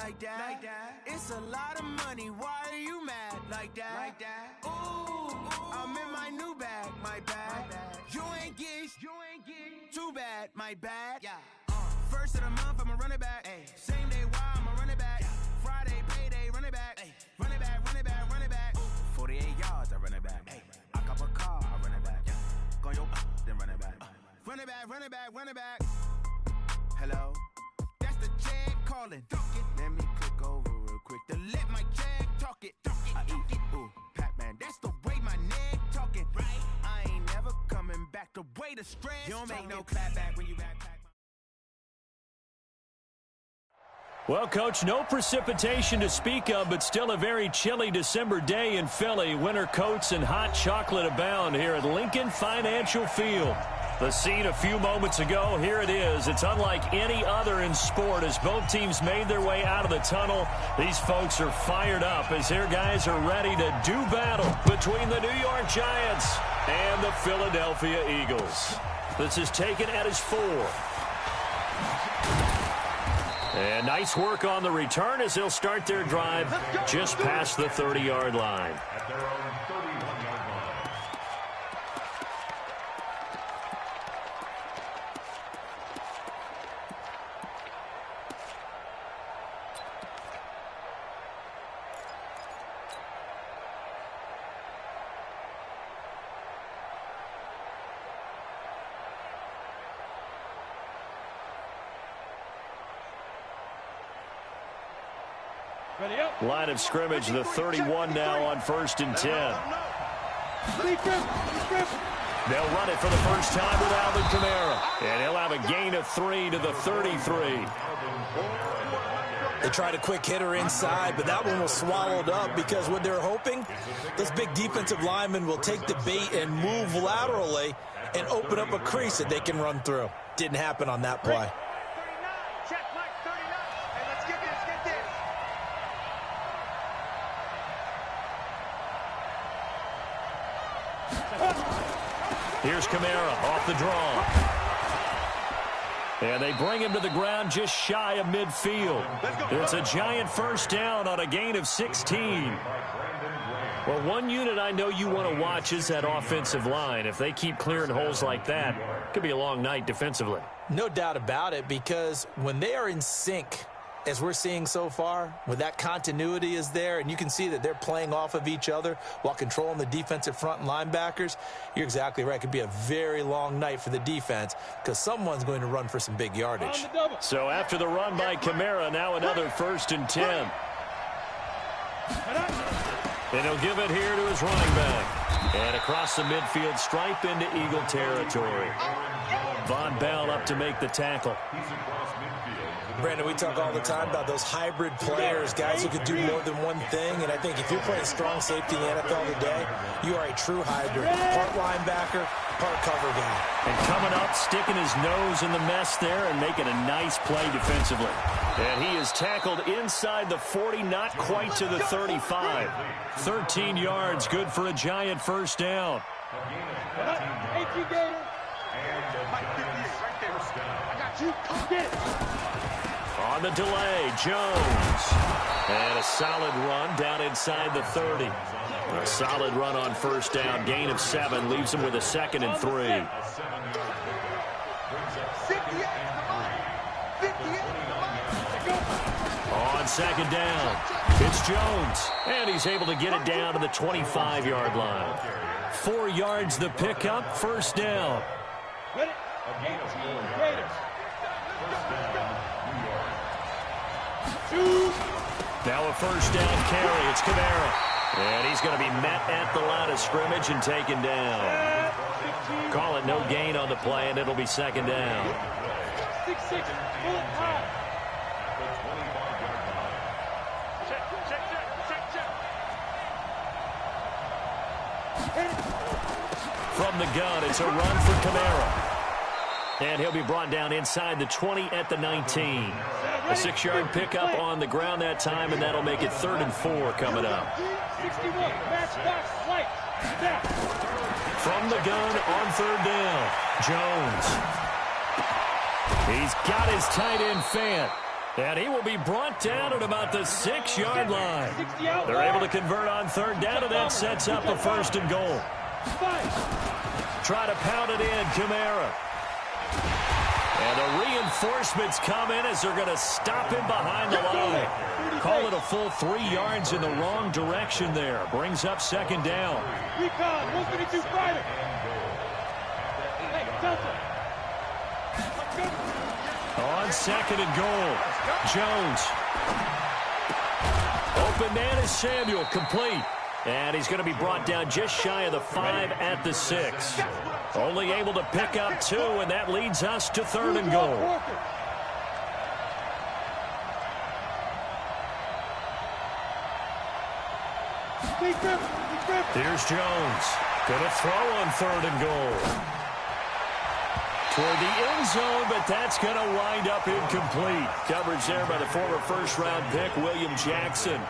like that. It's a lot of money, why are you mad like that? Ooh, I'm in my new bag, my bad. You ain't get too bad, my bad. First of the month, I'ma run it back. Same day, why I'ma run it back. Friday, payday, run it back. Run it back, run it back, run it back. 48 yards, I run it back. I cop a car, I run it back. Go your then run it back. Run it back, run it back, run it back. Hello, that's the check calling. Let me click over real quick to let my check talk it. I eat, ooh, Pac-Man, that's the way my neck talking. I ain't never coming back the way the stress. You don't make no clap back when you backpack. Well, Coach, no precipitation to speak of, but still a very chilly December day in Philly. Winter coats and hot chocolate abound here at Lincoln Financial Field. The scene a few moments ago, here it is. It's unlike any other in sport as both teams made their way out of the tunnel. These folks are fired up as their guys are ready to do battle between the New York Giants and the Philadelphia Eagles. This is taken at his 4. And nice work on the return as they'll start their drive just past the 30-yard line. At their own 31-yard line. Line of scrimmage, the 31 now on 1st and 10. They'll run it for the first time with Alvin Kamara. And he'll have a gain of 3 to the 33. They tried a quick hitter inside, but that one was swallowed up because what they're hoping, this big defensive lineman will take the bait and move laterally and open up a crease that they can run through. Didn't happen on that play. Here's Kamara off the draw. And they bring him to the ground just shy of midfield. It's a Giant first down on a gain of 16. Well, one unit I know you want to watch is that offensive line. If they keep clearing holes like that, it could be a long night defensively. No doubt about it, because when they are in sync, as we're seeing so far, when that continuity is there and you can see that they're playing off of each other while controlling the defensive front and linebackers, you're exactly right. It could be a very long night for the defense because someone's going to run for some big yardage. So after the run by Kamara, now another 1st and 10. And he'll give it here to his running back. And across the midfield stripe into Eagle territory. Von Bell up to make the tackle. Brandon, we talk all the time about those hybrid players, guys who could do more than one thing, and I think if you're playing strong safety in the NFL today, you are a true hybrid. Part linebacker, part cover guy. And coming up, sticking his nose in the mess there and making a nice play defensively. And he is tackled inside the 40, not quite to the 35. 13 yards, good for a Giant first down. On the delay, Jones. And a solid run down inside the 30. A solid run on first down. Gain of 7 leaves him with a 2nd and 3. On 2nd down, it's Jones. And he's able to get it down to the 25-yard line. 4 yards the pickup, first down. Now a first down carry. It's Kamara. And he's going to be met at the line of scrimmage and taken down. Call it no gain on the play, and it'll be 2nd down. 6-6, bullet high. From the gun, it's a run for Kamara. And he'll be brought down inside the 20 at the 19. A 6-yard pickup on the ground that time, and that'll make it 3rd and 4 coming up. 61, match box, white, snap. From the gun on 3rd down, Jones. He's got his tight end Fant. And he will be brought down at about the 6-yard line. They're able to convert on third down, and that sets up a first and goal. Try to pound it in, Kamara. And the reinforcements come in as they're going to stop him behind the line. Call it a full 3 yards in the wrong direction there. Brings up second down. Recon, 152 private. Hey, Delta. On second and goal, Jones. Open man is Samuel, complete. And he's going to be brought down just shy of the 5 at the 6. Only able to pick up 2, and that leads us to third and goal. Here's Jones. Going to throw on third and goal. Toward the end zone, but that's going to wind up incomplete. Coverage there by the former first-round pick, William Jackson.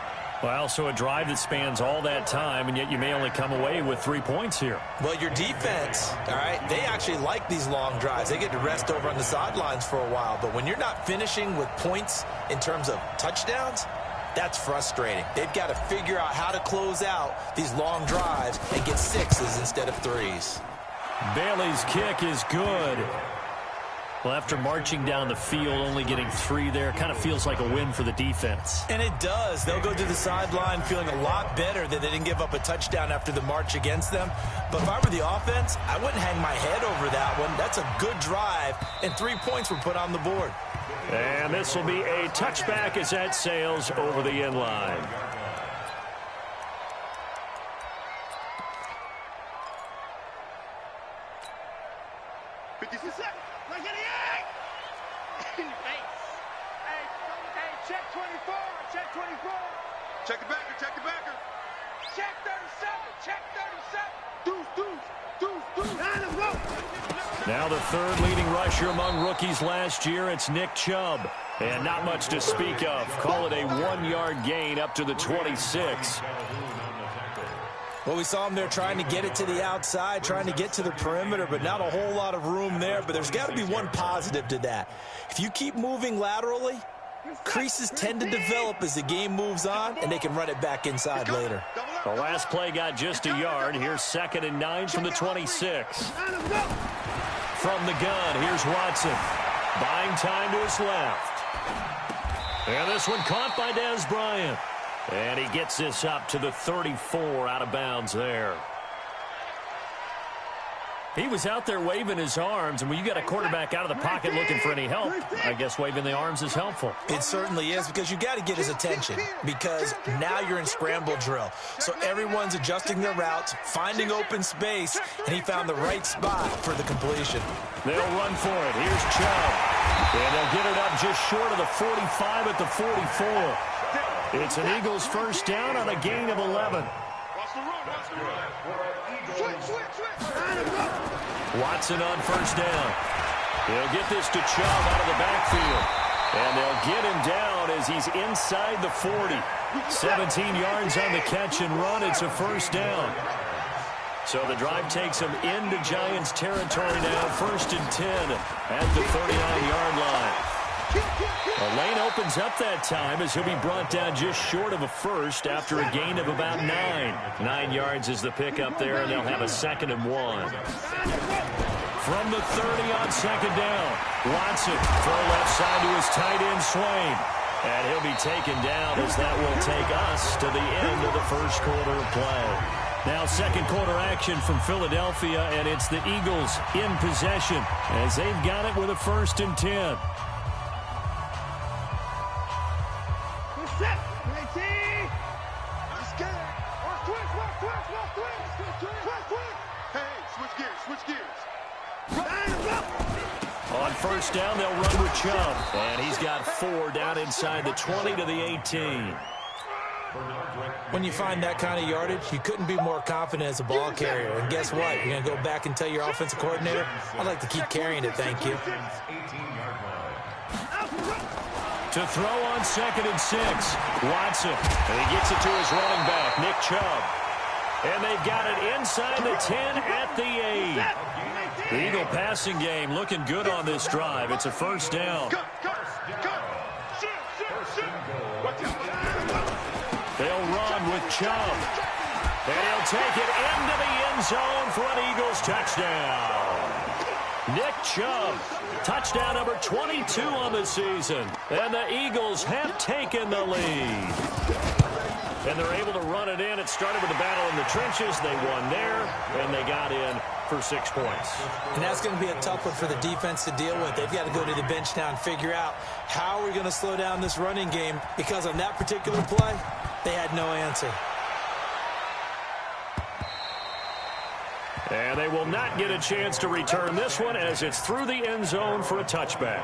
Well, so a drive that spans all that time, and yet you may only come away with 3 points here. Well, your defense, all right, they actually like these long drives. They get to rest over on the sidelines for a while. But when you're not finishing with points in terms of touchdowns, that's frustrating. They've got to figure out how to close out these long drives and get 6s instead of 3s. Bailey's kick is good. Well, after marching down the field, only getting 3 there, kind of feels like a win for the defense. And it does. They'll go to the sideline feeling a lot better that they didn't give up a touchdown after the march against them. But if I were the offense, I wouldn't hang my head over that one. That's a good drive, and 3 points were put on the board. And this will be a touchback as that sails over the end line. Check 24, check 24. Check the backer, check the backer. Check 37, check 37. Deuce. Now the third leading rusher among rookies last year, it's Nick Chubb. And not much to speak of. Call it a 1-yard gain up to the 26. Well, we saw him there trying to get it to the outside, trying to get to the perimeter, but not a whole lot of room there. But there's got to be one positive to that. If you keep moving laterally, creases tend to develop as the game moves on, and they can run it back inside later. The last play got just a yard. Here's 2nd and 9 from the 26. From the gun, here's Watson. Buying time to his left. And this one caught by Dez Bryant. And he gets this up to the 34 out of bounds there. He was out there waving his arms, and when you got a quarterback out of the pocket looking for any help, I guess waving the arms is helpful. It certainly is, because you got to get his attention, because now you're in scramble drill. So everyone's adjusting their routes, finding open space, and he found the right spot for the completion. They'll run for it. Here's Chubb. And they'll get it up just short of the 45 at the 44. It's an Eagles first down on a gain of 11. Watson on first down. He'll get this to Chubb out of the backfield. And they'll get him down as he's inside the 40. 17 yards on the catch and run. It's a first down. So the drive takes him into Giants territory now. 1st and 10 at the 39-yard line. The lane opens up that time as he'll be brought down just short of a first after a gain of about 9. 9 yards is the pickup there, and they'll have a 2nd and 1. From the 30 on 2nd down, Watson, throw left side to his tight end, Swain. And he'll be taken down as that will take us to the end of the first quarter of play. Now second quarter action from Philadelphia, and it's the Eagles in possession as they've got it with a 1st and 10. On first down, they'll run with Chubb. And he's got 4 down inside the 20 to the 18. When you find that kind of yardage, you couldn't be more confident as a ball carrier. And guess what? You're going to go back and tell your offensive coordinator, I'd like to keep carrying it, thank you. To throw on 2nd and 6, Watson. And he gets it to his running back, Nick Chubb. And they've got it inside the 10 at the 8. The Eagle passing game looking good on this drive. It's a first down. Chubb. And he'll take it into the end zone for an Eagles touchdown. Nick Chubb, touchdown number 22 on the season. And the Eagles have taken the lead. And they're able to run it in. It started with a battle in the trenches. They won there, and they got in for 6 points. And that's going to be a tough one for the defense to deal with. They've got to go to the bench now and figure out how we're going to slow down this running game, because on that particular play, they had no answer. And they will not get a chance to return this one as it's through the end zone for a touchback.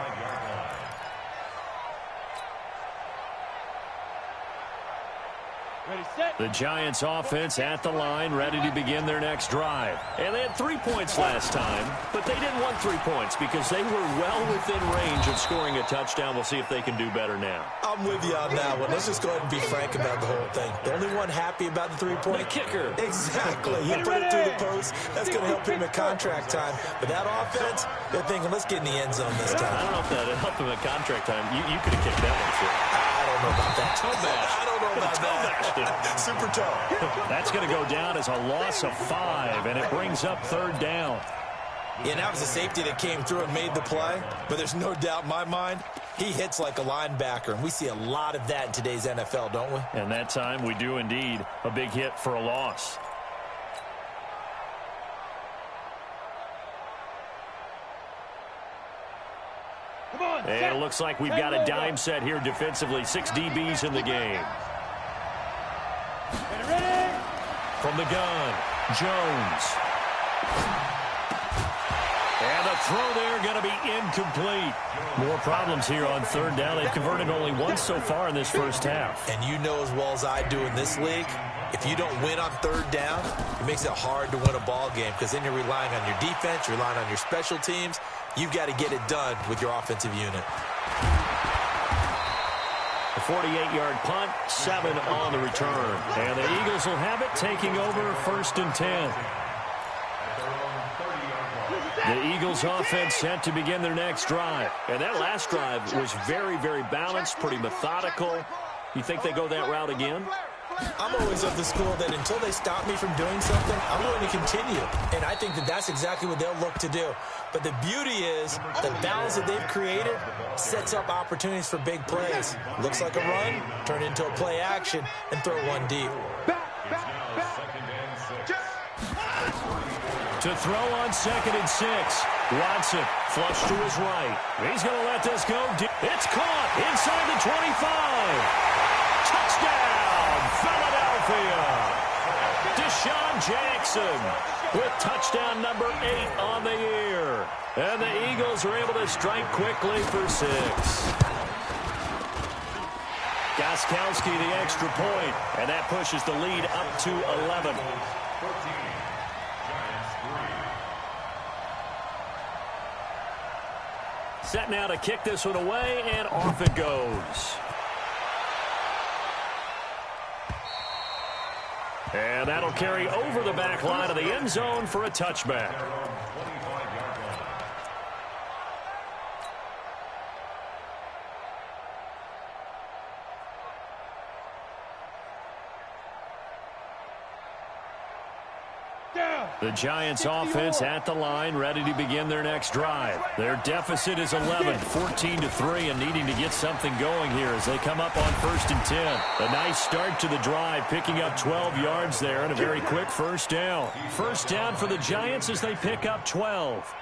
The Giants offense at the line, ready to begin their next drive. And they had 3 points last time, but they didn't want 3 points because they were well within range of scoring a touchdown. We'll see if they can do better now. I'm with you on that one. Let's just go ahead and be frank about the whole thing. The only one happy about the 3-point? The kicker. Exactly. He put it through the post. That's going to help him at contract time. But that offense, they're thinking, let's get in the end zone this time. I don't know if that helped him at contract time. You could have kicked that one, too. I don't know about that. Toe bash. I don't know about that. Super toe. That's going to go down as a loss of 5, and it brings up 3rd down. Yeah, that was a safety that came through and made the play, but there's no doubt in my mind, he hits like a linebacker, and we see a lot of that in today's NFL, don't we? And that time we do indeed a big hit for a loss. And it looks like we've got a dime set here defensively. 6 DBs in the game. From the gun, Jones. And the throw there going to be incomplete. More problems here on 3rd down. They've converted only once so far in this first half. And you know as well as I do in this league, if you don't win on 3rd down, it makes it hard to win a ball game, because then you're relying on your defense, you're relying on your special teams. You've got to get it done with your offensive unit. A 48-yard punt, 7 on the return. And the Eagles will have it, taking over 1st and 10. The Eagles offense set to begin their next drive. And that last drive was very, very balanced, pretty methodical. You think they go that route again? I'm always of the school that until they stop me from doing something, I'm going to continue. And I think that that's exactly what they'll look to do. But the beauty is the balance that they've created sets up opportunities for big plays. Looks like a run, turn into a play action, and throw one deep. To throw on 2nd and 6. Watson flush to his right. He's going to let this go. It's caught inside the 25. Touchdown, Philadelphia. Deshaun Jackson with touchdown number 8 on the year. And the Eagles are able to strike quickly for 6. Gostkowski the extra point, and that pushes the lead up to 11. Set now to kick this one away, and off it goes. And that'll carry over the back line of the end zone for a touchback. The Giants offense at the line, ready to begin their next drive. Their deficit is 11, 14-3, and needing to get something going here as they come up on 1st and 10. A nice start to the drive, picking up 12 yards there and a very quick 1st down. 1st down for the Giants as they pick up 12.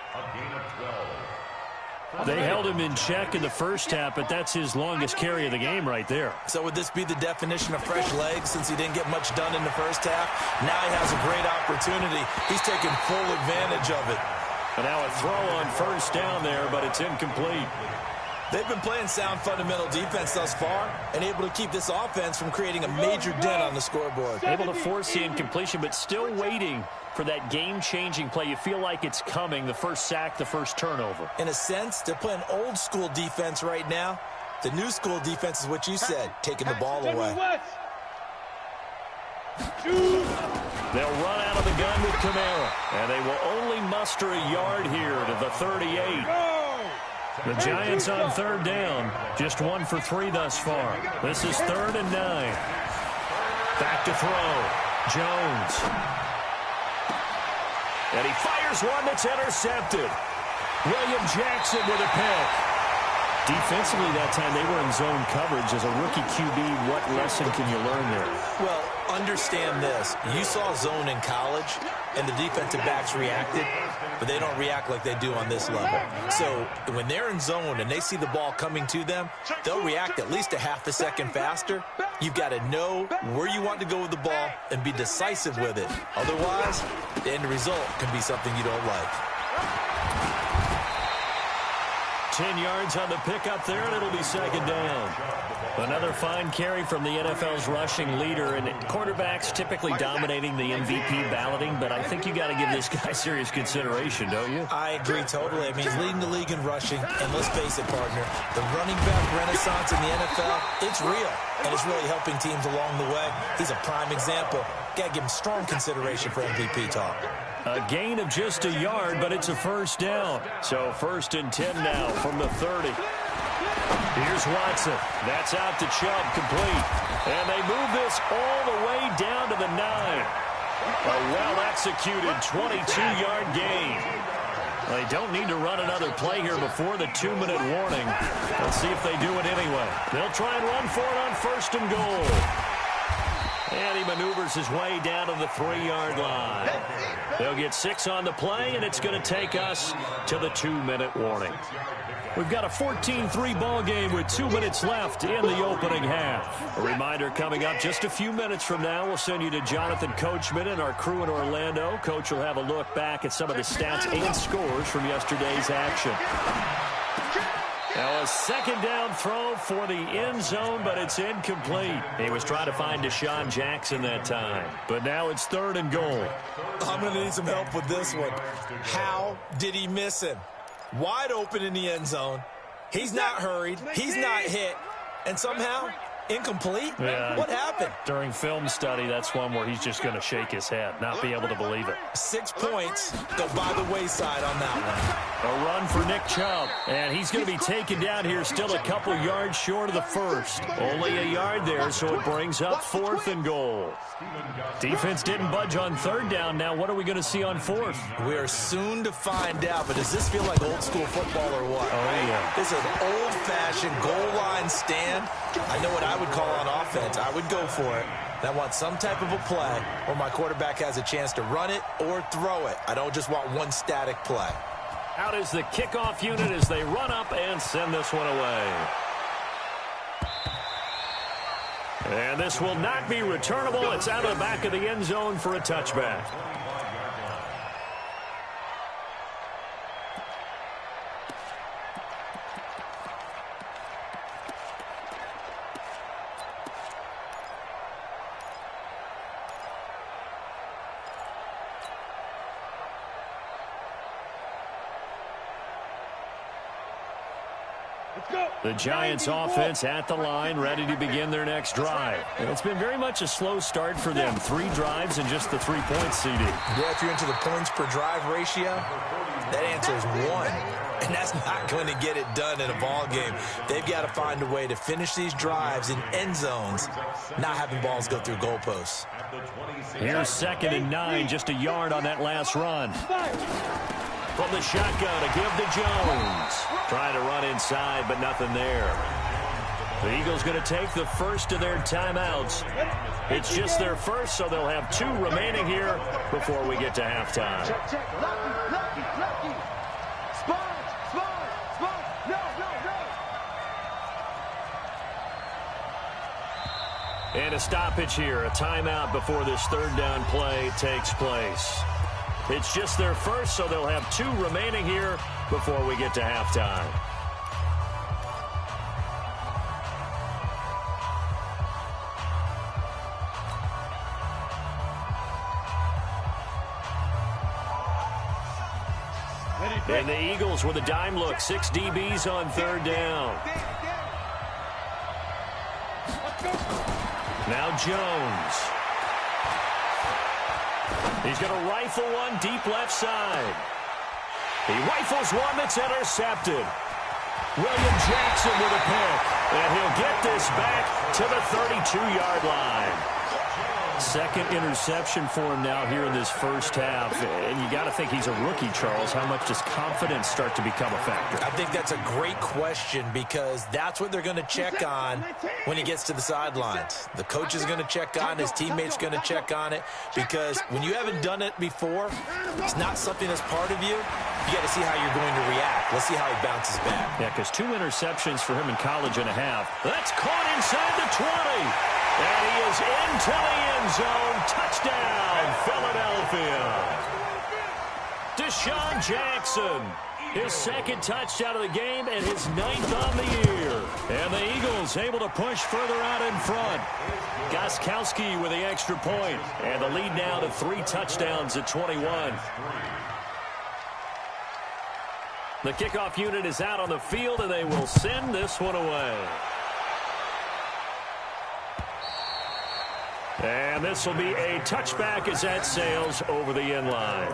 They held him in check in the first half, but that's his longest carry of the game right there. So would this be the definition of fresh legs since he didn't get much done in the first half? Now he has a great opportunity. He's taking full advantage of it. And now a throw on 1st down there, but it's incomplete. They've been playing sound fundamental defense thus far and able to keep this offense from creating a major dent on the scoreboard. Able to force the incompletion, but still waiting for that game-changing play. You feel like it's coming, the first sack, the first turnover. In a sense, they're playing old-school defense right now. The new school defense is what you said, taking the ball away. They'll run out of the gun with Kamara, and they will only muster a yard here to the 38. The Giants on 3rd down, just 1 for 3 thus far. This is 3rd and 9. Back to throw. Jones. And he fires one that's intercepted. William Jackson with a pick. Defensively that time, they were in zone coverage. As a rookie QB, what lesson can you learn there? Well, understand this. You saw zone in college, and the defensive backs reacted, but they don't react like they do on this level. So when they're in zone and they see the ball coming to them, they'll react at least a half a second faster. You've got to know where you want to go with the ball and be decisive with it. Otherwise, the end result can be something you don't like. 10 yards on the pickup there, and it'll be second down. Another fine carry from the NFL's rushing leader, and quarterbacks typically dominating the MVP balloting, but I think you got to give this guy serious consideration, don't you? I agree totally. I mean, he's leading the league in rushing, and let's face it, partner, the running back renaissance in the NFL, it's real, and it's really helping teams along the way. He's a prime example. Got to give him strong consideration for MVP talk. A gain of just a yard, but it's a first down. So 1st and 10 now from the 30. Here's Watson. That's out to Chubb, complete. And they move this all the way down to the 9. A well-executed 22-yard gain. They don't need to run another play here before the 2-minute warning. Let's see if they do it anyway. They'll try and run for it on 1st and goal. And he maneuvers his way down to the 3-yard line. They'll get 6 on the play, and it's going to take us to the 2-minute warning. We've got a 14-3 ball game with 2 minutes left in the opening half. A reminder coming up just a few minutes from now, we'll send you to Jonathan Coachman and our crew in Orlando. Coach will have a look back at some of the stats and scores from yesterday's action. Now a second down throw for the end zone, but it's incomplete. He was trying to find Deshaun Jackson that time. But now it's 3rd and goal. I'm going to need some help with this one. How did he miss him? Wide open in the end zone. He's not hurried. He's not hit. And somehow, incomplete? Yeah. What happened? During film study, that's one where he's just going to shake his head, not be able to believe it. 6 points go by the wayside on that one. A run for Nick Chubb, and he's going to be taken down here still a couple yards short of the 1st. Only a yard there, so it brings up 4th and goal. Defense didn't budge on 3rd down. Now what are we going to see on 4th? We are soon to find out, but does this feel like old school football or what? Oh, yeah. This is an old-fashioned goal line stand. I know what I would call on offense. I would go for it. And I want some type of a play where my quarterback has a chance to run it or throw it. I don't just want one static play. Out is the kickoff unit as they run up and send this one away. And this will not be returnable. It's out of the back of the end zone for a touchback. The Giants offense at the line, ready to begin their next drive. And it's been very much a slow start for them. 3 drives and just the 3 points, CD. Yeah, if you're into the points per drive ratio, that answer is 1. And that's not going to get it done in a ball game. They've got to find a way to finish these drives in end zones, not having balls go through goalposts. Here's 2nd and 9, just a yard on that last run. From the shotgun, a give to Jones. Trying to run inside, but nothing there. The Eagles going to take the first of their timeouts. It's just their first, so they'll have 2 remaining here before we get to halftime. Check. Lucky. Spot. No. And a stoppage here, a timeout before this 3rd down play takes place. It's just their first, so they'll have 2 remaining here before we get to halftime. And the Eagles with a dime look, 6 DBs on 3rd down. Now Jones. He's going to rifle one deep left side. He rifles one that's intercepted. William Jackson with a pick. And he'll get this back to the 32-yard line. Second interception for him now here in this first half. And you got to think he's a rookie, Charles. How much does confidence start to become a factor? I think that's a great question because that's what they're going to check on when he gets to the sidelines. The coach is going to check on, his teammates going to check on it, because when you haven't done it before, it's not something that's part of you. You got to see how you're going to react. Let's see how he bounces back. Yeah, because 2 interceptions for him in college and a half. That's caught inside the 20. And he is into the end zone. Touchdown, Philadelphia. Deshaun Jackson, his second touchdown of the game and his 9th on the year. And the Eagles able to push further out in front. Gostkowski with the extra point. And the lead now to 3 touchdowns at 21. The kickoff unit is out on the field, and they will send this one away. And this will be a touchback as that sails over the end line.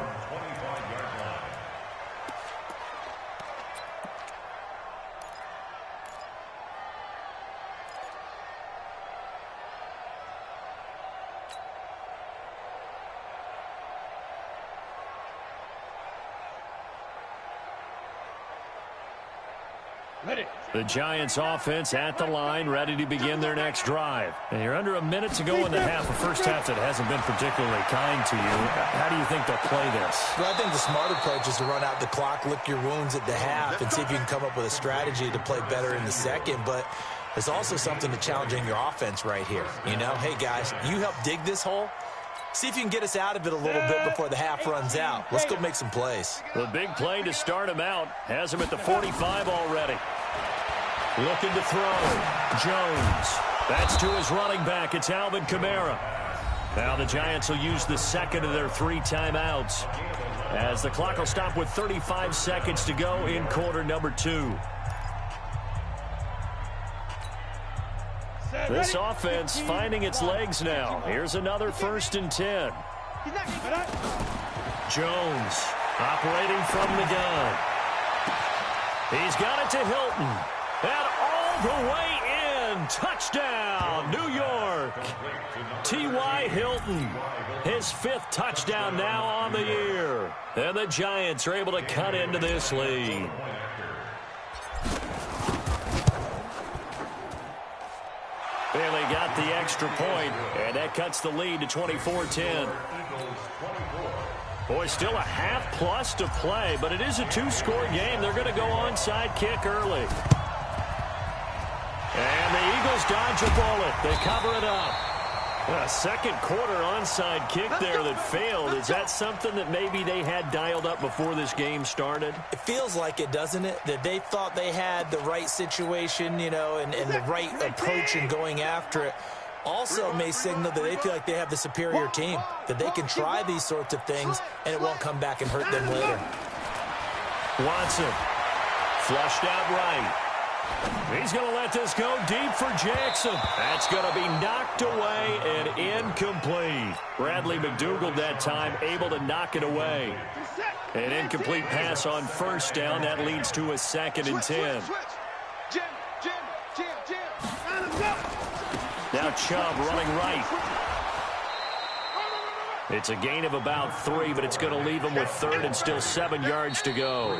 The Giants offense at the line, ready to begin their next drive. And you're under a minute to go in the half, a first half that hasn't been particularly kind to you. How do you think they'll play this? Well, I think the smart approach is to run out the clock, lick your wounds at the half, and see if you can come up with a strategy to play better in the second. But there's also something to challenging your offense right here. You know, hey, guys, you help dig this hole. See if you can get us out of it a little bit before the half runs out. Let's go make some plays. The big play to start him out has him at the 45 already. Looking to throw. Jones. That's to his running back. It's Alvin Kamara. Now the Giants will use the second of their 3 timeouts, as the clock will stop with 35 seconds to go in quarter number 2. This offense finding its legs now. Here's another 1st and 10. Jones operating from the gun. He's got it to Hilton. And all the way in. Touchdown, New York. T.Y. Hilton, his 5th touchdown now on the year. And the Giants are able to cut into this lead. Bailey got the extra point, and that cuts the lead to 24-10. Boy, still a half plus to play, but it is a 2-score game. They're going to go onside kick early. And the Eagles dodge a bullet. They cover it up. A second quarter onside kick there that failed. Is that something that maybe they had dialed up before this game started? It feels like it, doesn't it? That they thought they had the right situation, you know, and the right approach in going after it. Also may signal that they feel like they have the superior team, that they can try these sorts of things and it won't come back and hurt them later. Watson flushed out right. He's going to let this go deep for Jackson. That's going to be knocked away and incomplete. Bradley McDougald that time able to knock it away. An incomplete pass on 1st down. That leads to a 2nd and 10. Now Chubb running right. It's a gain of about 3, but it's going to leave him with 3rd and still 7 yards to go.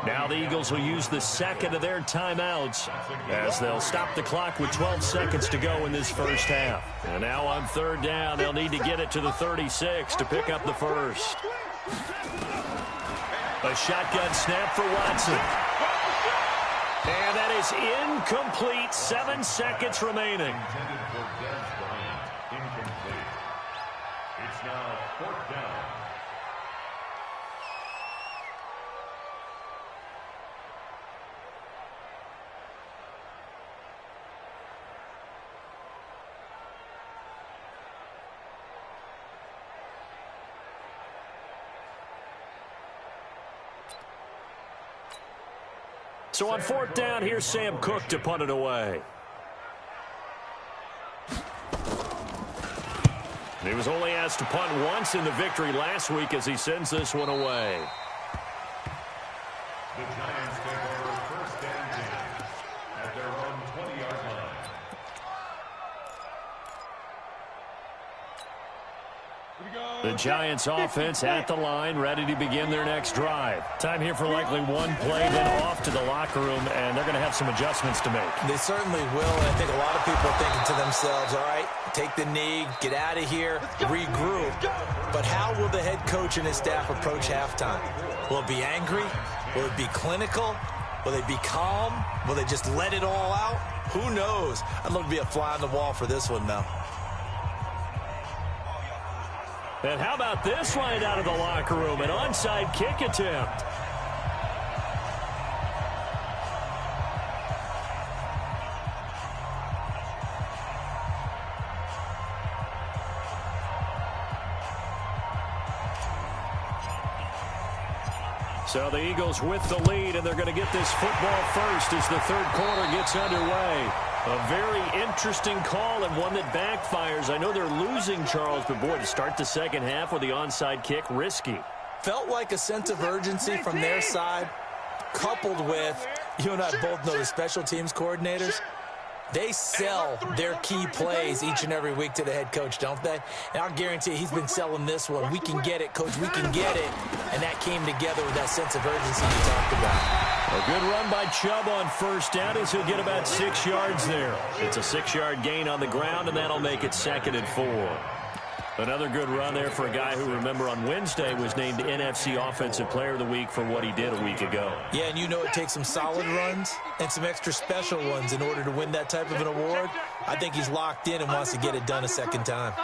Now the Eagles will use the second of their timeouts, as they'll stop the clock with 12 seconds to go in this first half. And now on 3rd down, they'll need to get it to the 36 to pick up the first. A shotgun snap for Watson. And that is incomplete. 7 seconds remaining. It's now 4th down. So on 4th down, here's Sam Cook to punt it away. He was only asked to punt once in the victory last week as he sends this one away. The Giants take over 1st and 10 at their own 20-yard line. The Giants offense at the line, ready to begin their next drive. Time here for likely one play, then off to the locker room, and they're going to have some adjustments to make. They certainly will, and I think a lot of people are thinking to themselves, all right, take the knee, get out of here, regroup. But how will the head coach and his staff approach halftime? Will it be angry? Will it be clinical? Will they be calm? Will they just let it all out? Who knows? I'd love to be a fly on the wall for this one, though. And how about this right out of the locker room? An onside kick attempt. So the Eagles with the lead, and they're going to get this football first as the third quarter gets underway. A very interesting call and one that backfires. I know they're losing, Charles, but boy, to start the second half with the onside kick, risky. Felt like a sense of urgency from their side, coupled with, you and I both know the special teams coordinators, they sell their key plays each and every week to the head coach, don't they? And I'll guarantee he's been selling this one. We can get it, coach, we can get it. And that came together with that sense of urgency you talked about. A good run by Chubb on first down as he'll get about 6 yards there. It's a 6-yard gain on the ground, and that'll make it 2nd and 4. Another good run there for a guy who, remember, on Wednesday was named NFC Offensive Player of the Week for what he did a week ago. Yeah, and you know it takes some solid runs and some extra special ones in order to win that type of an award. I think he's locked in and wants to get it done a second time.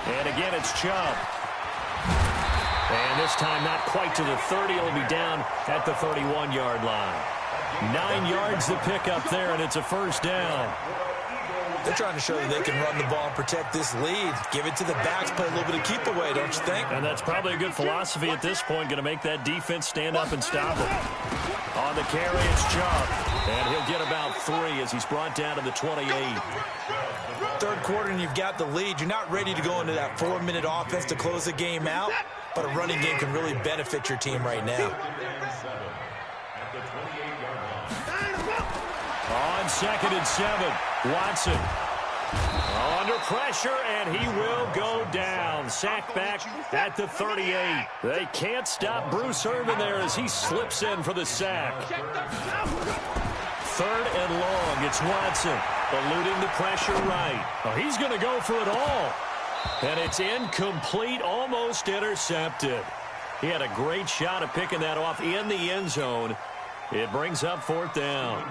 And again, it's Chubb. And this time not quite to the 30. It'll be down at the 31-yard line. 9 yards to pick up there, and it's a first down. They're trying to show that they can run the ball and protect this lead. Give it to the backs, play a little bit of keep away, don't you think? And that's probably a good philosophy at this point, going to make that defense stand up and stop him. On the carry, it's Chubb. And he'll get about 3 as he's brought down to the 28. Third quarter and you've got the lead. You're not ready to go into that 4-minute offense to close the game out, but a running game can really benefit your team right now. On 2nd and 7, Watson under pressure, and he will go down. Sack back at the 38. They can't stop Bruce Irvin there as he slips in for the sack. 3rd and long, it's Watson eluding the pressure right. Oh, he's going to go for it all. And it's incomplete, almost intercepted. He had a great shot at picking that off in the end zone. It brings up 4th down.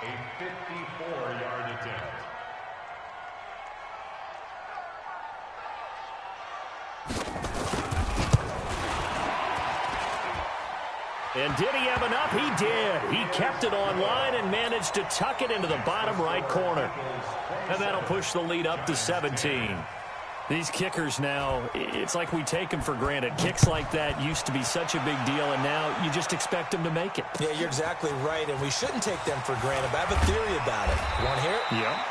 A 54-yard attempt. And did he have enough? He did. He kept it on line and managed to tuck it into the bottom right corner. And that'll push the lead up to 17. These kickers now, it's like we take them for granted. Kicks like that used to be such a big deal, and now you just expect them to make it. Yeah, you're exactly right, and we shouldn't take them for granted. But I have a theory about it. You want to hear it? Yeah.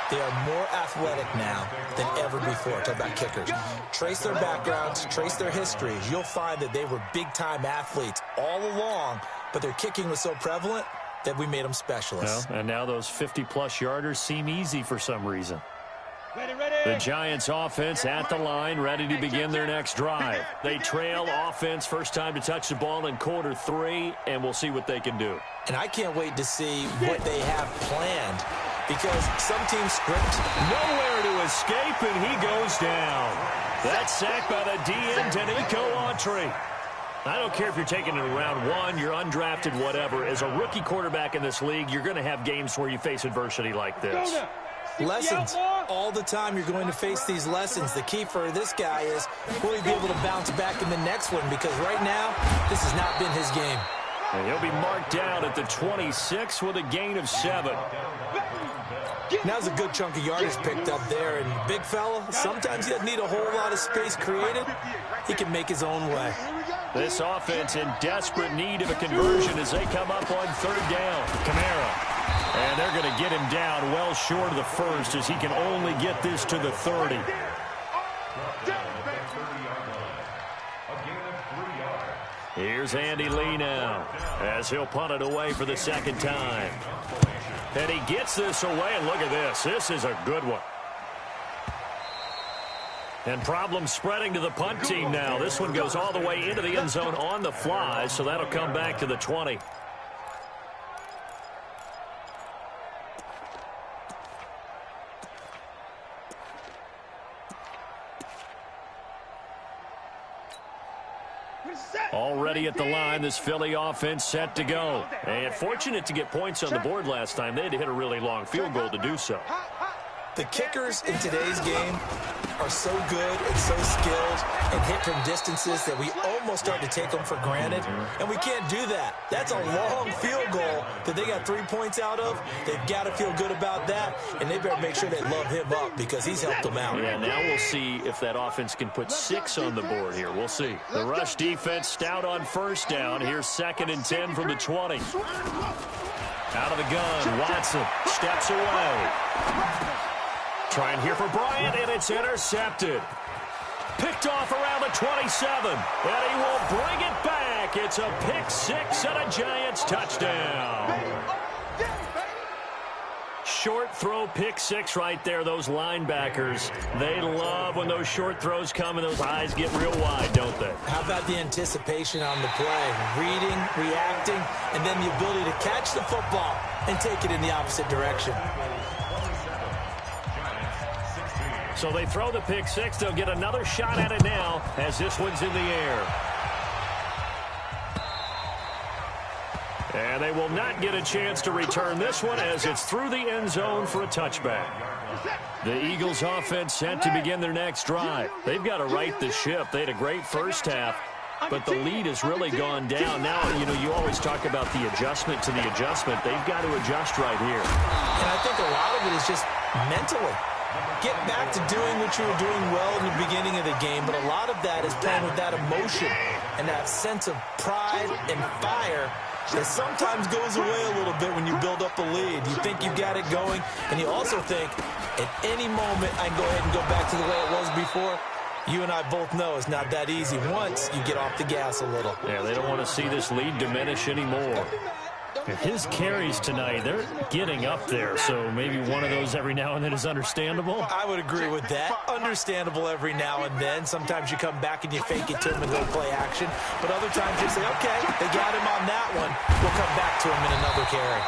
They are more athletic now than ever before. Talk about kickers. Trace their backgrounds, trace their histories. You'll find that they were big-time athletes all along, but their kicking was so prevalent that we made them specialists. Well, and now those 50-plus yarders seem easy for some reason. The Giants offense at the line, ready to begin their next drive. They trail offense, first time to touch the ball in quarter 3, and we'll see what they can do. And I can't wait to see what they have planned, because some teams script. Nowhere to escape, and he goes down. That's sacked by the DN, Danico Autry. I don't care if you're taking it in round 1, you're undrafted, whatever. As a rookie quarterback in this league, you're going to have games where you face adversity like this. Lessons. All the time you're going to face these lessons. The key for this guy is, will he be able to bounce back in the next one? Because right now, this has not been his game. And he'll be marked down at the 26 with a gain of 7. Now's a good chunk of yardage picked up there. And big fella, sometimes he doesn't need a whole lot of space created. He can make his own way. This offense in desperate need of a conversion as they come up on 3rd down. Kamara. And they're going to get him down well short of the first as he can only get this to the 30. Here's Andy Lee now as he'll punt it away for the second time. And he gets this away, and look at this. This is a good one. And problems spreading to the punt team now. This one goes all the way into the end zone on the fly, so that'll come back to the 20. Already at the line, this Philly offense set to go. And fortunate to get points on the board last time. They had to hit a really long field goal to do so. The kickers in today's game are so good and so skilled and hit from distances that we almost start to take them for granted, and we can't do that. That's a long field goal that they got 3 points out of. They've got to feel good about that, and they better make sure they love him up because he's helped them out. Yeah, now we'll see if that offense can put 6 on the board here. We'll see. The rush defense stout on first down. Here's 2nd and 10 from the 20. Out of the gun, Watson steps away. Trying here for Bryant, and it's intercepted. Picked off around the 27, and he will bring it back. It's a pick 6 and a Giants touchdown. Short throw, pick 6 right there. Those linebackers, they love when those short throws come and those eyes get real wide, don't they? How about the anticipation on the play? Reading, reacting, and then the ability to catch the football and take it in the opposite direction. So they throw the pick 6. They'll get another shot at it now as this one's in the air. And they will not get a chance to return this one as it's through the end zone for a touchback. The Eagles offense set to begin their next drive. They've got to right the ship. They had a great first half, but the lead has really gone down. Now, you always talk about the adjustment to the adjustment. They've got to adjust right here. And I think a lot of it is just mentally. Get back to doing what you were doing well in the beginning of the game, but a lot of that is playing with that emotion and that sense of pride and fire that sometimes goes away a little bit when you build up a lead. You think you've got it going, and you also think at any moment I can go ahead and go back to the way it was before. You and I both know it's not that easy once you get off the gas a little. Yeah, they don't want to see this lead diminish anymore. His carries tonight, they're getting up there, so maybe one of those every now and then is understandable. I would agree with that. Understandable every now and then. Sometimes you come back and you fake it to him and he'll play action. But other times you say, okay, they got him on that one. We'll come back to him in another carry.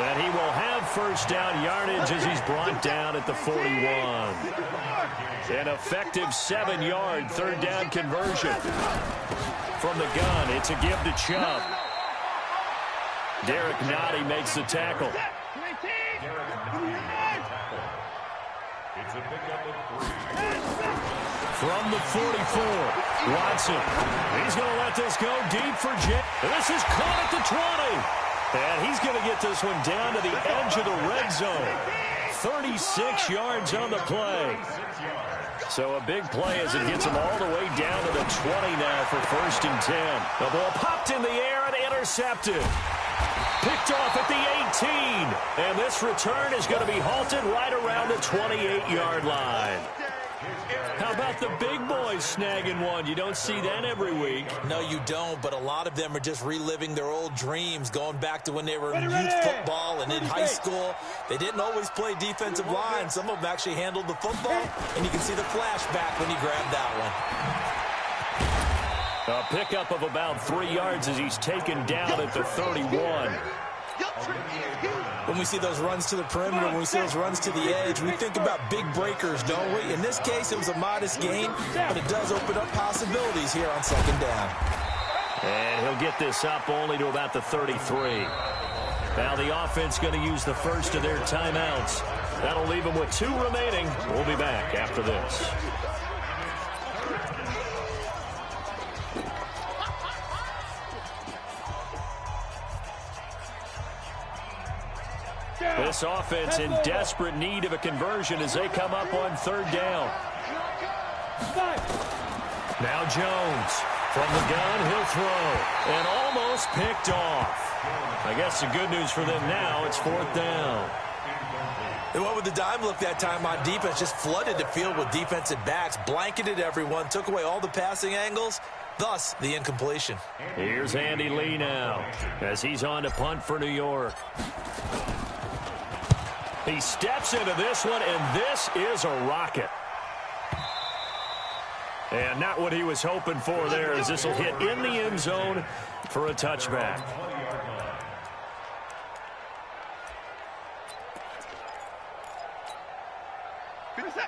And he will have first down yardage as he's brought down at the 41. An effective 7-yard third down conversion. From the gun, it's a give to Chubb. Derek Nottie makes the tackle. It's a pickup of 3. From the 44, Watson. He's going to let this go deep for Jay. And this is caught at the 20. And he's going to get this one down to the edge of the red zone. 36 yards on the play. So a big play as it gets him all the way down to the 20 now for 1st and 10. The ball popped in the air and intercepted. Picked off at the 18. And this return is going to be halted right around the 28-yard line. How about the big boys snagging one? You don't see that every week. No, you don't, but a lot of them are just reliving their old dreams, going back to when they were in youth football and in high school. They didn't always play defensive line. Some of them actually handled the football, and you can see the flashback when he grabbed that one. A pickup of about 3 yards as he's taken down at the 31. When we see those runs to the perimeter, when we see those runs to the edge, we think about big breakers, don't we? In this case, it was a modest gain, but it does open up possibilities here on 2nd down. And he'll get this up only to about the 33. Now the offense going to use the first of their timeouts. That'll leave them with 2 remaining. We'll be back after this. This offense in desperate need of a conversion as they come up on 3rd down. Now Jones from the gun, he'll throw, and almost picked off. I guess the good news for them now, it's 4th down. They went with the dime look that time on defense, just flooded the field with defensive backs, blanketed everyone, took away all the passing angles, thus the incompletion. Here's Andy Lee now as he's on to punt for New York. He steps into this one, and this is a rocket. And not what he was hoping for there, as this will hit in the end zone for a touchback.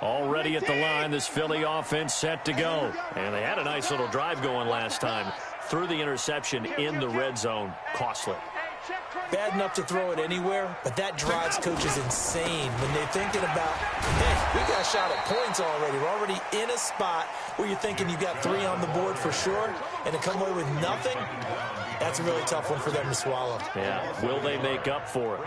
Already at the line, this Philly offense set to go. And they had a nice little drive going last time. Threw the interception in the red zone. Costly. Bad enough to throw it anywhere, but that drives coaches insane when they're thinking about, hey, we got a shot at points already. We're already in a spot where you're thinking you got 3 on the board for sure, and to come away with nothing, that's a really tough one for them to swallow. Yeah, will they make up for it?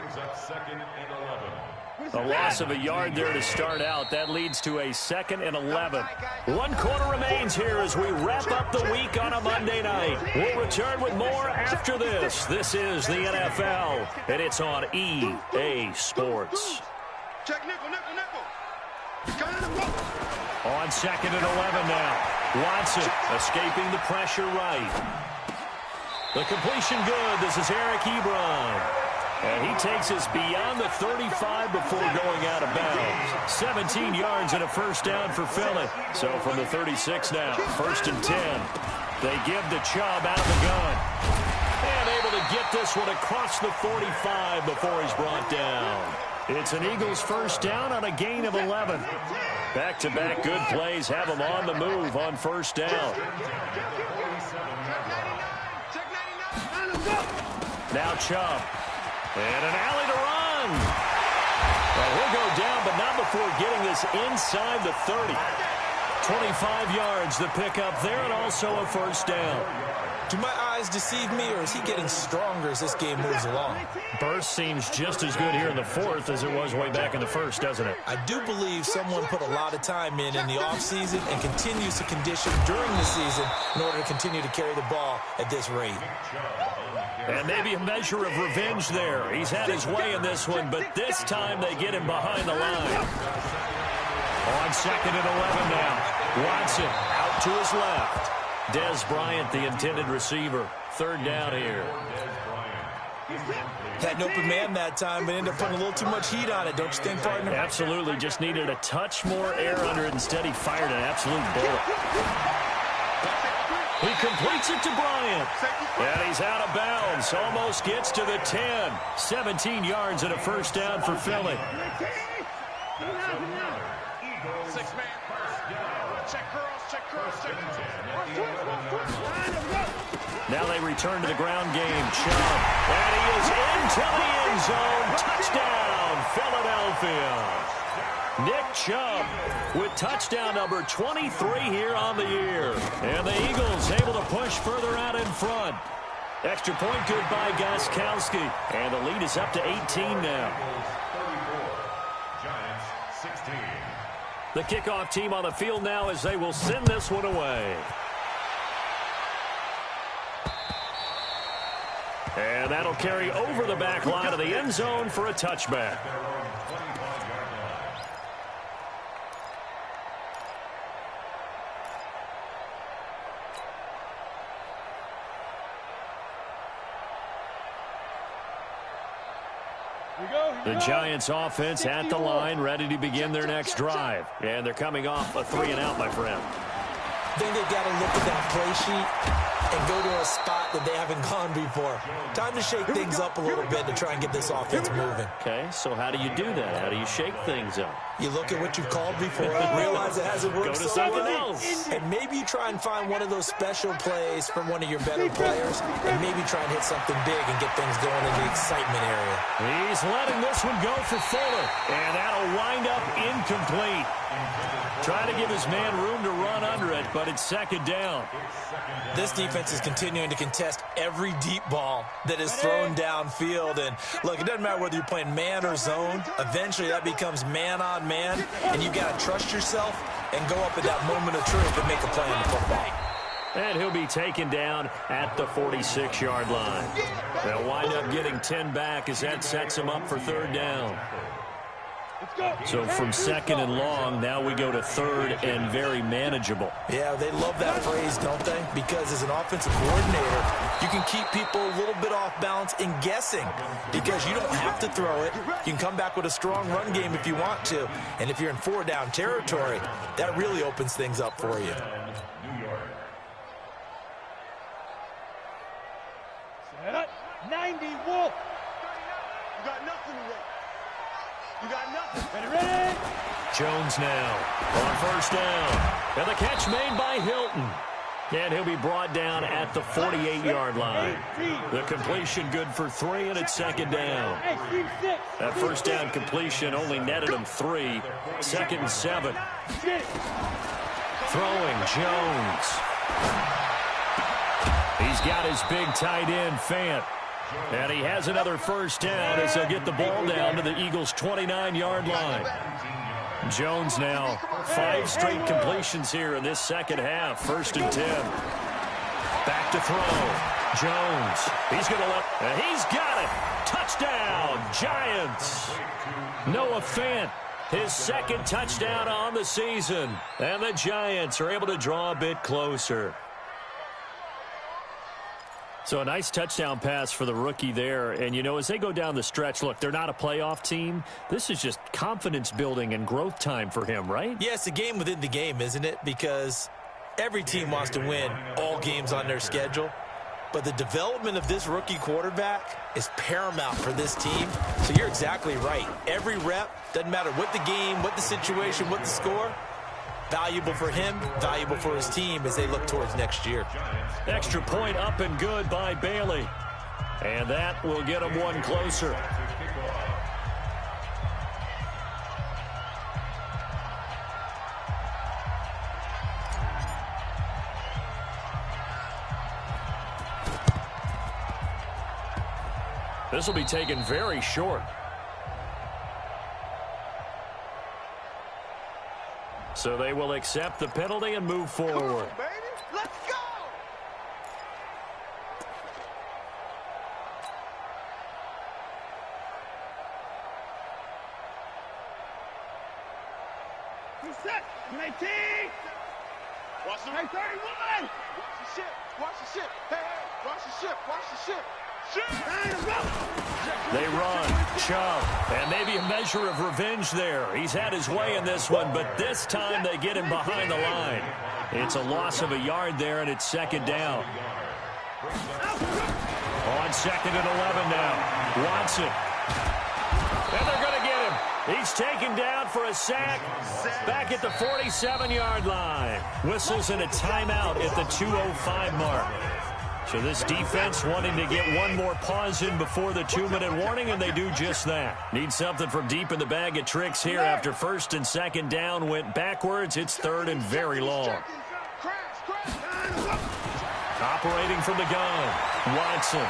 A loss of a yard there to start out. That leads to a 2nd and 11. 1 quarter remains here as we wrap up the week on a Monday night. We'll return with more after this. This is the NFL, and it's on EA Sports. Check nickel, nickel, nickel. On 2nd and 11 now. Watson escaping the pressure right. The completion good. This is Eric Ebron. And he takes us beyond the 35 before going out of bounds. 17 yards and a first down for Philly. So from the 36 now, 1st and 10. They give to Chubb out of the gun. And able to get this one across the 45 before he's brought down. It's an Eagles first down on a gain of 11. Back-to-back good plays have them on the move on first down. Now Chubb. And an alley to run. Well, he'll go down, but not before getting this inside the 30. 25 yards the pickup there, and also a first down. Do my eyes deceive me, or is he getting stronger as this game moves along? Burst seems just as good here in the 4th as it was way back in the 1st, doesn't it? I do believe someone put a lot of time in the offseason and continues to condition during the season in order to continue to carry the ball at this rate. And maybe a measure of revenge there. He's had his way in this one, but this time they get him behind the line. On 2nd and 11 now. Watson out to his left. Dez Bryant, the intended receiver. 3rd down here. Had an open man that time, but ended up putting a little too much heat on it, don't you think, partner? Absolutely. Just needed a touch more air under it. Instead, he fired an absolute bullet. He completes it to Bryant. And he's out of bounds. Almost gets to the 10. 17 yards and a first down for Philly. 6-man. Check curls, check curls, check curls. Now they return to the ground game. Chubb. And he is into the end zone. Touchdown, Philadelphia. Nick Chubb with touchdown number 23 here on the year. And the Eagles able to push further out in front. Extra point good by Gostkowski. And the lead is up to 18 now. Giants 16. The kickoff team on the field now as they will send this one away. And that'll carry over the back line of the end zone for a touchback. The Giants offense at the line, ready to begin their next drive. And they're coming off a 3-and-out, my friend. I think they've got to look at that play sheet and go to a spot that they haven't gone before. Time to shake things up a little bit to try and get this offense moving. Okay, so how do you do that? How do you shake things up? You look at what you've called before, realize it hasn't worked Go to so something well, else. and maybe you try and find one of those special plays from one of your better players, and maybe try and hit something big and get things going in the excitement area. He's letting this one go for Fuller, and that'll wind up incomplete. Trying to give his man room to run under it, but it's 2nd down. This defense is continuing to contest every deep ball that is thrown downfield. And look, it doesn't matter whether you're playing man or zone. Eventually that becomes man on man, and you've got to trust yourself and go up at that moment of truth and make a play on the football. And he'll be taken down at the 46-yard line. They'll wind up getting 10 back as that sets him up for 3rd down. So from second and long, now we go to third and very manageable. Yeah, they love that phrase, don't they? Because as an offensive coordinator, you can keep people a little bit off balance and guessing because you don't have to throw it. You can come back with a strong run game if you want to. And if you're in 4-down territory, that really opens things up for you. New York. Set up. 90 Wolf. You got nothing today. You got nothing. Ready? Jones now on first down. And the catch made by Hilton. And he'll be brought down at the 48-yard line. The completion good for 3, and it's second down. That first down completion only netted him 3. Second and 7. Throwing Jones. He's got his big tight end, Fant. And he has another first down as they'll get the ball down to the Eagles' 29-yard line. Jones now 5 straight completions here in this second half. First and 10. Back to throw. Jones. He's going to let. He's got it. Touchdown, Giants. Noah Fant, his second touchdown on the season. And the Giants are able to draw a bit closer. So a nice touchdown pass for the rookie there. And, you know, as they go down the stretch, look, they're not a playoff team. This is just confidence building and growth time for him, right? Yeah, it's a game within the game, isn't it? Because every team wants to win all games on their schedule. But the development of this rookie quarterback is paramount for this team. So you're exactly right. Every rep, doesn't matter what the game, what the situation, what the score, valuable for him, valuable for his team as they look towards next year. Extra point up and good by Bailey. And that will get him one closer. This will be taken very short. So they will accept the penalty and move forward. Come on, baby. Let's go. Set. 19. Watch the 31. Watch the ship. Watch the ship. Hey, hey. Watch the ship. Watch the ship. They run, Chubb, and maybe a measure of revenge there. He's had his way in this one, but this time they get him behind the line. It's a loss of a yard there, and it's second down. On second and 11 now, Watson. And they're going to get him. He's taken down for a sack back at the 47-yard line. Whistles in a timeout at the 2:05 mark. So this defense wanting to get one more pause in before the 2-minute warning, and they do just that. Need something from deep in the bag of tricks here after first and second down went backwards. It's third and very long. Operating from the gun, Watson.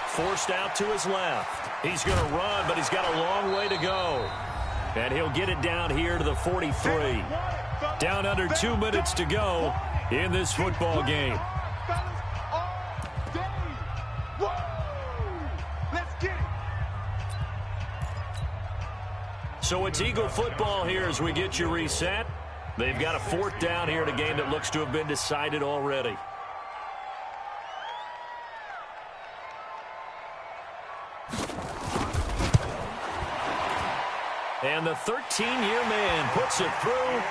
Forced out to his left. He's going to run, but he's got a long way to go. And he'll get it down here to the 43. Down under 2 minutes to go in this football game. So it's Eagle football here as we get you reset. They've got a fourth down here in a game that looks to have been decided already. And the 13-year man puts it through.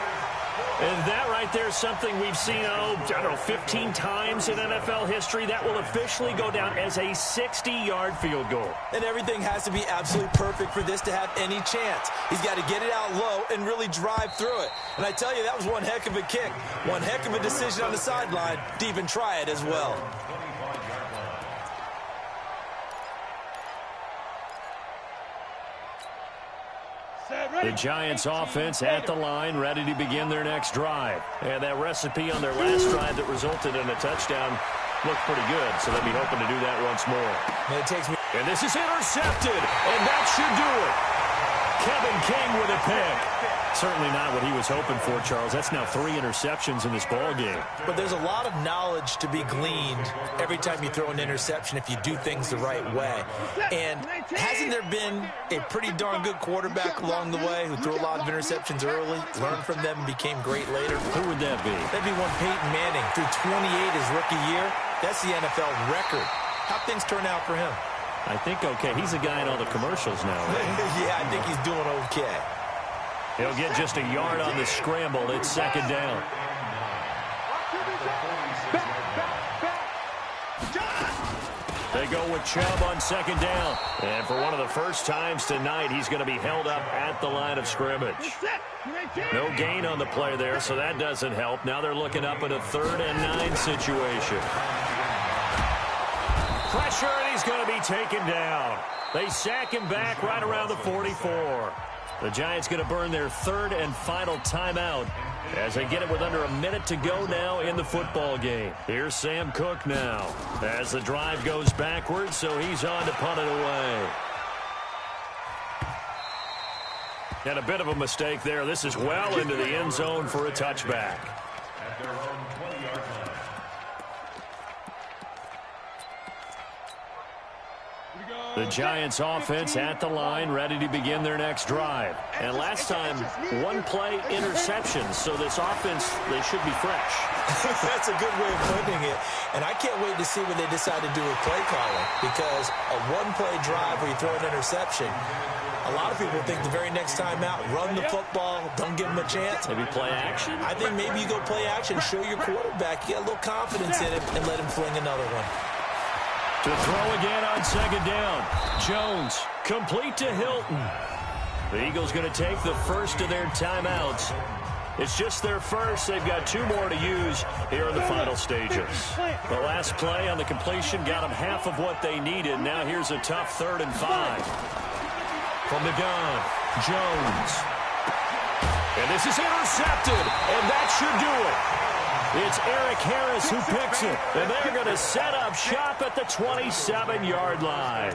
And that right there is something we've seen, I don't know, 15 times in NFL history. That will officially go down as a 60-yard field goal. And everything has to be absolutely perfect for this to have any chance. He's got to get it out low and really drive through it. And I tell you, that was one heck of a kick. One heck of a decision on the sideline to even try it as well. The Giants offense at the line, ready to begin their next drive. And that recipe on their last drive that resulted in a touchdown looked pretty good, so they'll be hoping to do that once more. And this is intercepted, and that should do it. Kevin King with a pick. certainly not what he was hoping for, Charles. That's now 3 interceptions in this ball game. But there's a lot of knowledge to be gleaned every time you throw an interception if you do things the right way. And hasn't there been a pretty darn good quarterback along the way who threw a lot of interceptions early, learned from them, and became great later? Who would that be? That'd be one Peyton Manning. Threw 28 his rookie year. That's the NFL record. How'd things turn out for him? I think okay. He's a guy in all the commercials now, right? Yeah, I think he's doing okay. He'll get just a yard on the scramble. It's second down. They go with Chubb on second down. And for one of the first times tonight, he's going to be held up at the line of scrimmage. No gain on the play there, so that doesn't help. Now they're looking up at a 3rd and 9 situation. Pressure, and he's going to be taken down. They sack him back right around the 44. The Giants going to burn their 3rd and final timeout as they get it with under a minute to go now in the football game. Here's Sam Cook now as the drive goes backwards, so he's on to punt it away. And a bit of a mistake there. This is well into the end zone for a touchback. At their own 20-yard line. The Giants offense at the line, ready to begin their next drive. And last time, 1-play interceptions, so this offense, they should be fresh. That's a good way of putting it. And I can't wait to see what they decide to do with play calling, because a 1-play drive where you throw an interception, a lot of people think the very next time out, run the football, don't give them a chance. Maybe play action? I think maybe you go play action, show your quarterback, you got a little confidence in him, and let him fling another one. To throw again on second down. Jones, complete to Hilton. The Eagles going to take the first of their timeouts. It's just their first. They've got 2 more to use here in the final stages. The last play on the completion got them half of what they needed. Now here's a tough 3rd and 5. From the gun, Jones. And this is intercepted, and that should do it. It's Eric Harris who picks it, and they're going to set up shop at the 27-yard line.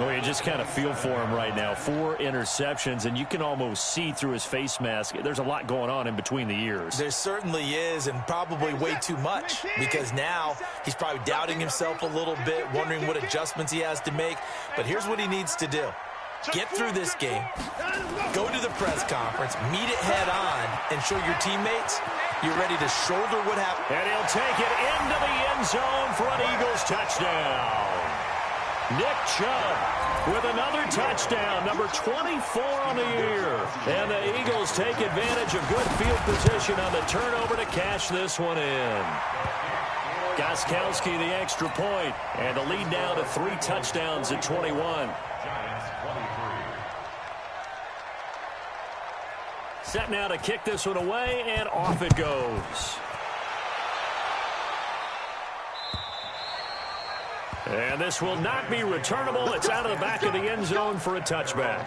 Well, you just kind of feel for him right now. 4 interceptions, and you can almost see through his face mask. There's a lot going on in between the ears. There certainly is, and probably way too much, because now he's probably doubting himself a little bit, wondering what adjustments he has to make. But here's what he needs to do. Get through this game, go to the press conference, meet it head on, and show your teammates you're ready to shoulder what happened. And he'll take it into the end zone for an Eagles touchdown. Nick Chubb with another touchdown, number 24 on the year. And the Eagles take advantage of good field position on the turnover to cash this one in. Gostkowski the extra point, and the lead now to 3 touchdowns at 21. Set now to kick this one away, and off it goes. And this will not be returnable. It's out of the back of the end zone for a touchback.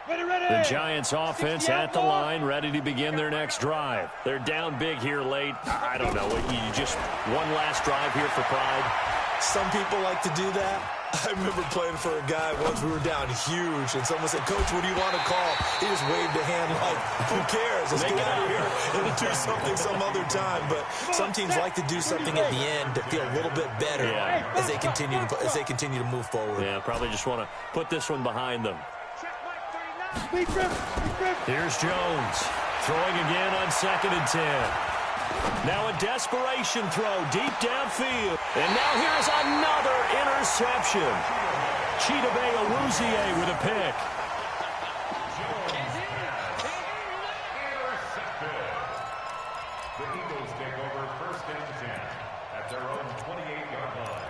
The Giants offense at the line, ready to begin their next drive. They're down big here late. I don't know. You just one last drive here for pride. Some people like to do that. I remember playing for a guy once. We were down huge, and someone said, "Coach, what do you want to call?" He just waved a hand like, "Who cares? Let's get out of here and do something some other time." But some teams like to do something at the end to feel a little bit better as they continue to move forward. Yeah, probably just want to put this one behind them. Here's Jones throwing again on 2nd and 10. Now a desperation throw deep downfield. And now here's another interception. Chidobe Awuzie with a pick. The Eagles take over 1st and 10 at their own 28-yard line.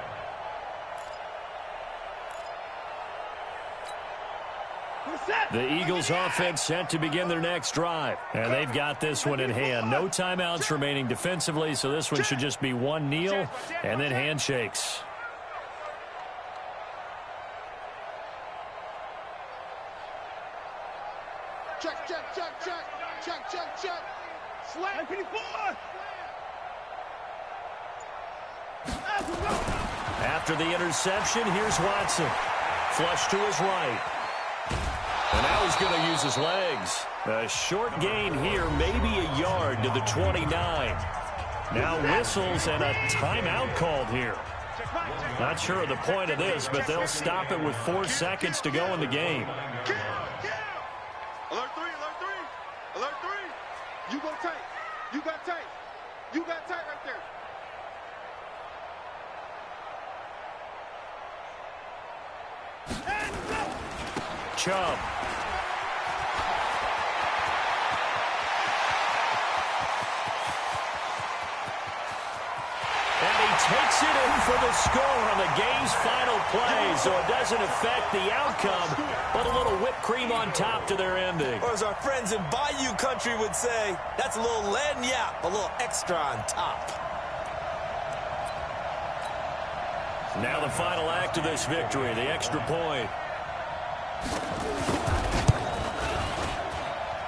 The Eagles offense set to begin their next drive. And they've got this one in hand. No timeouts remaining defensively, so this one should just be one kneel and then handshakes. Check, check, check, check, check, check, check. Slant. After the interception, here's Watson. flush to his right. And now he's going to use his legs. A short gain here, maybe a yard to the 29. Now whistles and a timeout called here. Not sure of the point of this, but they'll stop it with 4 seconds to go in the game. Alert 3, alert 3, alert 3. You go tight. You got tight. You got tight right there. Chubb. And he takes it in for the score on the game's final play, so it doesn't affect the outcome, but a little whipped cream on top to their ending. Or as our friends in Bayou Country would say, that's a little lagniappe, a little extra on top. Now the final act of this victory, the extra point.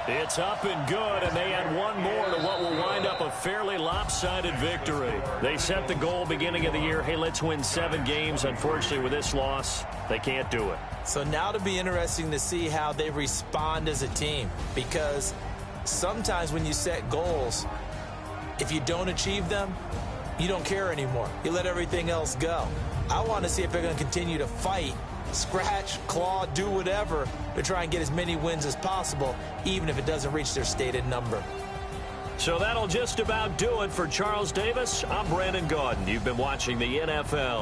It's up and good, and they add one more to what will wind up a fairly lopsided victory. They set the goal beginning of the year, hey, let's win 7 games. Unfortunately, with this loss, they can't do it. So now it'll be interesting to see how they respond as a team, because sometimes when you set goals, if you don't achieve them, you don't care anymore. You let everything else go. I want to see if they're going to continue to fight, scratch, claw, do whatever to try and get as many wins as possible, even if it doesn't reach their stated number. So that'll just about do it for Charles Davis. I'm Brandon Gaudin. You've been watching the NFL